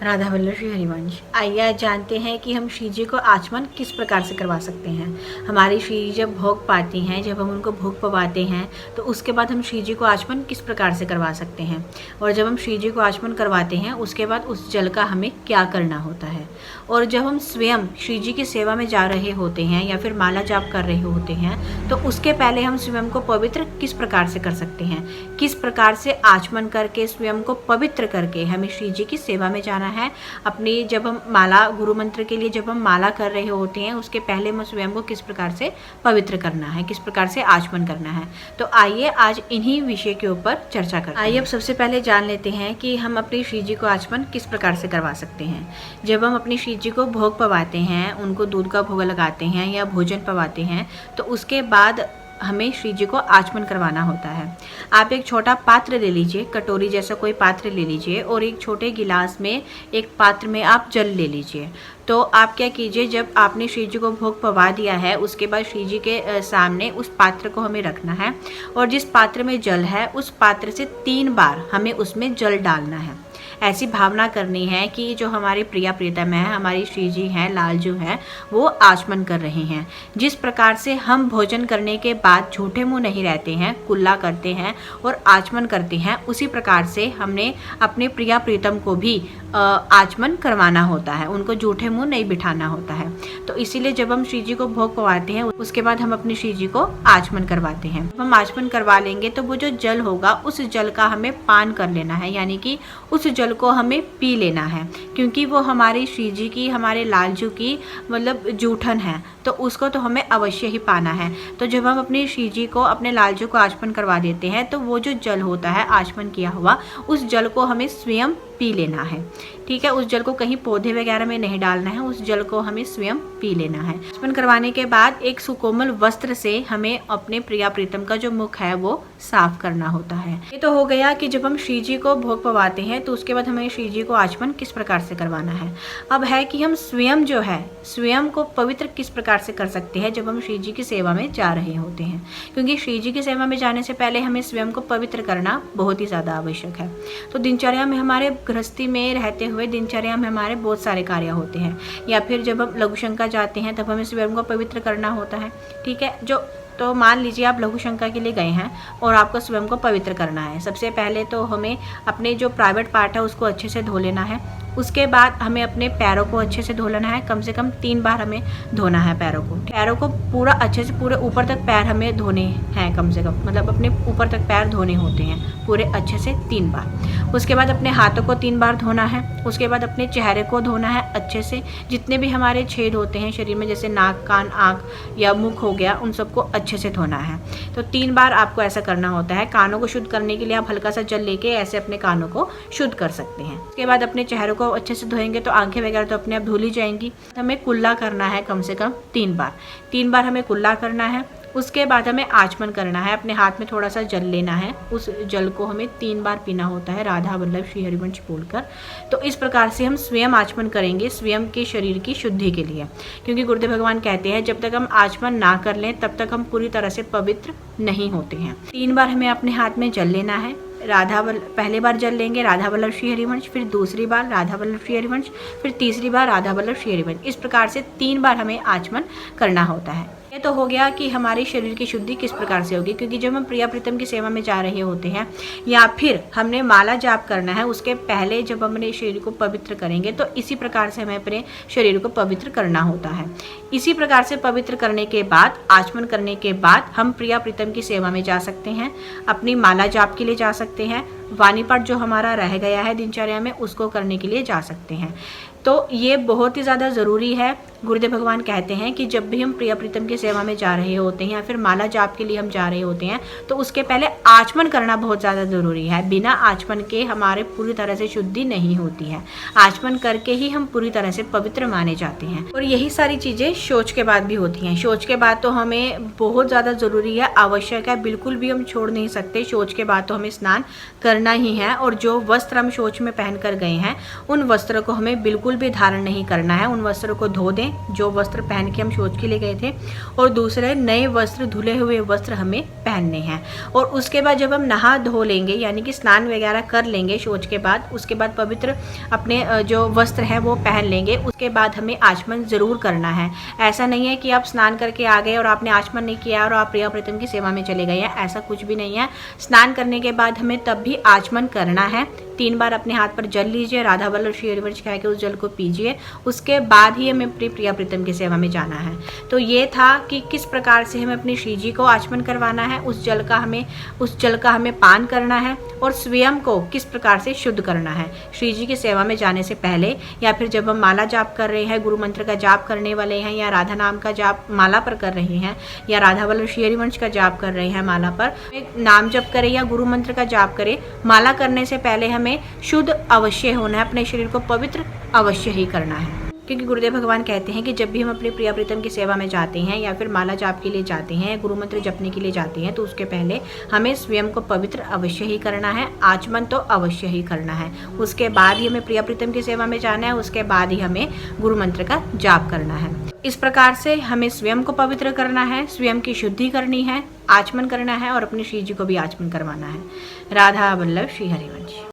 राधा वल्लभ श्री हरिवंश। आइए आज जानते हैं कि हम श्री जी को आचमन किस प्रकार से करवा सकते हैं। हमारी श्री जी जब भोग पाती हैं, जब हम उनको भोग पवाते हैं, तो उसके बाद हम श्री जी को आचमन किस प्रकार से करवा सकते हैं। और जब हम श्री जी को आचमन करवाते हैं उसके बाद उस जल का हमें क्या करना होता है। और जब हम स्वयं श्री जी की सेवा में जा रहे होते हैं या फिर माला जाप कर रहे होते हैं, तो उसके पहले हम स्वयं को पवित्र किस प्रकार से कर सकते हैं। किस प्रकार से आचमन करके स्वयं को पवित्र करके हमें श्री जी की सेवा में जाना है। अपनी जब हम माला गुरु मंत्र के लिए जब हम माला कर रहे होते हैं उसके पहले हम स्वयं को किस प्रकार से पवित्र करना है, किस प्रकार से आचमन करना है। तो आइए आज इन्हीं विषय के ऊपर चर्चा करते हैं। आइए अब सबसे पहले जान लेते हैं कि हम अपनी श्री जी को आचमन किस प्रकार से करवा सकते हैं। जब हम अपनी श्री जी को भोग पवाते हैं, उनको दूध का भोग लगाते हैं या भोजन पवाते हैं, तो उसके बाद हमें श्री जी को आचमन करवाना होता है। आप एक छोटा पात्र ले लीजिए, कटोरी जैसा कोई पात्र ले लीजिए और एक छोटे गिलास में एक पात्र में आप जल ले लीजिए। तो आप क्या कीजिए, जब आपने श्री जी को भोग पवा दिया है उसके बाद श्री जी के सामने उस पात्र को हमें रखना है और जिस पात्र में जल है उस पात्र से 3 बार हमें उसमें जल डालना है। ऐसी भावना करनी है कि जो हमारे प्रिया प्रियतम है, हमारी श्री जी हैं, लालजू हैं, वो आचमन कर रहे हैं। जिस प्रकार से हम भोजन करने के बाद झूठे मुंह नहीं रहते हैं, कुल्ला करते हैं और आचमन करते हैं, उसी प्रकार से हमने अपने प्रिया प्रियतम को भी आचमन करवाना होता है। उनको झूठे मुंह नहीं बिठाना होता है। तो इसीलिए जब हम श्री जी को भोग पवाते हैं उसके बाद हम अपनी श्री जी को आचमन करवाते हैं। जब हम आचमन करवा लेंगे तो वो जो जल होगा उस जल का हमें पान कर लेना है, यानी कि उस जल को हमें पी लेना है, क्योंकि वो हमारी श्री जी की, हमारे लालजू की मतलब जूठन है, तो उसको तो हमें अवश्य ही पाना है। तो जब हम अपनी श्री जी को, अपने लालजू को आचमन करवा देते हैं तो वो जो जल होता है आचमन किया हुआ, उस जल को हमें स्वयं पी लेना है। ठीक है, उस जल को कहीं पौधे वगैरह में नहीं डालना है, उस जल को हमें स्वयं पी लेना है। आचमन करवाने के बाद एक सुकोमल वस्त्र से हमें अपने प्रिया प्रीतम का जो मुख है वो साफ करना होता है। ये तो हो गया कि जब हम श्री जी को भोग पवाते हैं तो उसके बाद हमें श्री जी को आचमन किस प्रकार से करवाना है। अब है कि हम स्वयं जो है स्वयं को पवित्र किस प्रकार से कर सकते हैं जब हम श्री जी की सेवा में जा रहे होते हैं, क्योंकि श्री जी की सेवा में जाने से पहले हमें स्वयं को पवित्र करना बहुत ही ज़्यादा आवश्यक है। तो दिनचर्या में, हमारे गृहस्थी में रहते हुए दिनचर्या में हमारे बहुत सारे कार्य होते हैं, या फिर जब हम लघु शंका जाते हैं तब हमें स्वयं को पवित्र करना होता है। ठीक है, तो मान लीजिए आप लघु शंका के लिए गए हैं और आपको स्वयं को पवित्र करना है। सबसे पहले तो हमें अपने जो प्राइवेट पार्ट है उसको अच्छे से धो लेना है। उसके बाद हमें अपने पैरों को अच्छे से धो लेना है, कम से कम 3 बार हमें धोना है पैरों को पूरा अच्छे से, पूरे ऊपर तक पैर हमें धोने हैं कम से कम, मतलब अपने ऊपर तक पैर धोने होते हैं पूरे अच्छे से 3 बार। उसके बाद अपने हाथों को 3 बार धोना है। उसके बाद अपने चेहरे को धोना है अच्छे से, जितने भी हमारे छेद होते हैं शरीर में, जैसे नाक, कान, आँख या मुख हो गया, उन सबको अच्छे से धोना है। तो 3 बार आपको ऐसा करना होता है। कानों को शुद्ध करने के लिए आप हल्का सा जल लेके ऐसे अपने कानों को शुद्ध कर सकते हैं। उसके बाद अपने चेहरे को अच्छे से धोएंगे तो आंखें वगैरह तो अपने आप धुल ही जाएंगी। हमें कुल्ला करना है कम से कम 3 बार। 3 बार हमें कुल्ला करना है। उसके बाद हमें आचमन करना है। अपने हाथ में थोड़ा सा जल लेना है, उस जल को हमें 3 बार पीना होता है, राधा वल्लभ श्री हरिवंश बोलकर। तो इस प्रकार से हम स्वयं आचमन करेंगे स्वयं के शरीर की शुद्धि के लिए, क्योंकि गुरुदेव भगवान कहते हैं जब तक हम आचमन ना कर लें तब तक हम पूरी तरह से पवित्र नहीं होते हैं। 3 बार हमें अपने हाथ में जल लेना है। पहले बार जल लेंगे राधा वल्लभ श्री हरिवंश, फिर दूसरी बार राधा वल्लभ श्री हरिवंश, फिर तीसरी बार राधा वल्लभ श्री हरिवंश। इस प्रकार से 3 बार हमें आचमन करना होता है। ये तो हो गया कि हमारे शरीर की शुद्धि किस प्रकार से होगी, क्योंकि जब हम प्रिया प्रीतम की सेवा में जा रहे होते हैं या फिर हमने माला जाप करना है, उसके पहले जब हम अपने शरीर को पवित्र करेंगे तो इसी प्रकार से हमें अपने शरीर को पवित्र करना होता है। इसी प्रकार से पवित्र करने के बाद, आचमन करने के बाद हम प्रिया प्रीतम की सेवा में जा सकते हैं, अपनी माला जाप के लिए जा सकते हैं, वाणी पाठ जो हमारा रह गया है दिनचर्या में उसको करने के लिए जा सकते हैं। तो ये बहुत ही ज़्यादा ज़रूरी है। गुरुदेव भगवान कहते हैं कि जब भी हम प्रिया प्रीतम की सेवा में जा रहे होते हैं या फिर माला जाप के लिए हम जा रहे होते हैं तो उसके पहले आचमन करना बहुत ज़्यादा ज़रूरी है। बिना आचमन के हमारे पूरी तरह से शुद्धि नहीं होती है। आचमन करके ही हम पूरी तरह से पवित्र माने जाते हैं। और यही सारी चीज़ें शौच के बाद भी होती हैं। शौच के बाद तो हमें बहुत ज़्यादा ज़रूरी है, आवश्यक है, बिल्कुल भी हम छोड़ नहीं सकते। शौच के बाद तो हमें स्नान करना करना ही है, और जो वस्त्र हम शौच में पहन कर गए हैं उन वस्त्रों को हमें बिल्कुल भी धारण नहीं करना है। उन वस्त्रों को धो दें जो वस्त्र पहन के हम शौच के लिए गए थे, और दूसरे नए वस्त्र, धुले हुए वस्त्र हमें पहनने हैं। और उसके बाद जब हम नहा धो लेंगे, यानी कि स्नान वगैरह कर लेंगे शौच के बाद, उसके बाद पवित्र अपने जो वस्त्र हैं वो पहन लेंगे, उसके बाद हमें आचमन ज़रूर करना है। ऐसा नहीं है कि आप स्नान करके आ गए और आपने आचमन नहीं किया और आप प्रिया प्रीतम की सेवा में चले गए हैं, ऐसा कुछ भी नहीं है। स्नान करने के बाद हमें तब भी आचमन करना है। 3 बार अपने हाथ पर जल लीजिए, राधा वल्लभ श्री हरिवंश कह के उस जल को पीजिए, उसके बाद ही हमें अपनी प्रिया प्रीतम की सेवा में जाना है। तो ये था कि किस प्रकार से हमें अपनी श्री जी को आचमन करवाना है, उस जल का हमें पान करना है, और स्वयं को किस प्रकार से शुद्ध करना है श्री जी की सेवा में जाने से पहले, या फिर जब हम माला जाप कर रहे हैं, गुरु मंत्र का जाप करने वाले हैं, या राधा नाम का जाप माला पर कर रहे हैं, या राधा वल्लभ श्री हरिवंश का जाप कर रहे हैं माला पर, नाम जप करें या गुरु मंत्र का जाप करें, माला करने से पहले हमें शुद्ध अवश्य होना है, अपने शरीर को पवित्र अवश्य ही करना है। क्योंकि गुरुदेव भगवान कहते हैं कि जब भी हम अपने प्रिया प्रीतम की सेवा में जाते हैं, या फिर माला जाप के लिए जाते हैं, गुरु मंत्र जपने के लिए जाते हैं, तो उसके पहले हमें स्वयं को पवित्र अवश्य ही करना है, आचमन तो अवश्य ही करना है, उसके बाद ही हमें प्रिया प्रीतम की सेवा में जाना है, उसके बाद ही हमें गुरु मंत्र का जाप करना है। इस प्रकार से हमें स्वयं को पवित्र करना है, स्वयं की शुद्धि करनी है, आचमन करना है, और अपनी श्री जी को भी आचमन करवाना है। राधा वल्लभ श्री हरिवंश।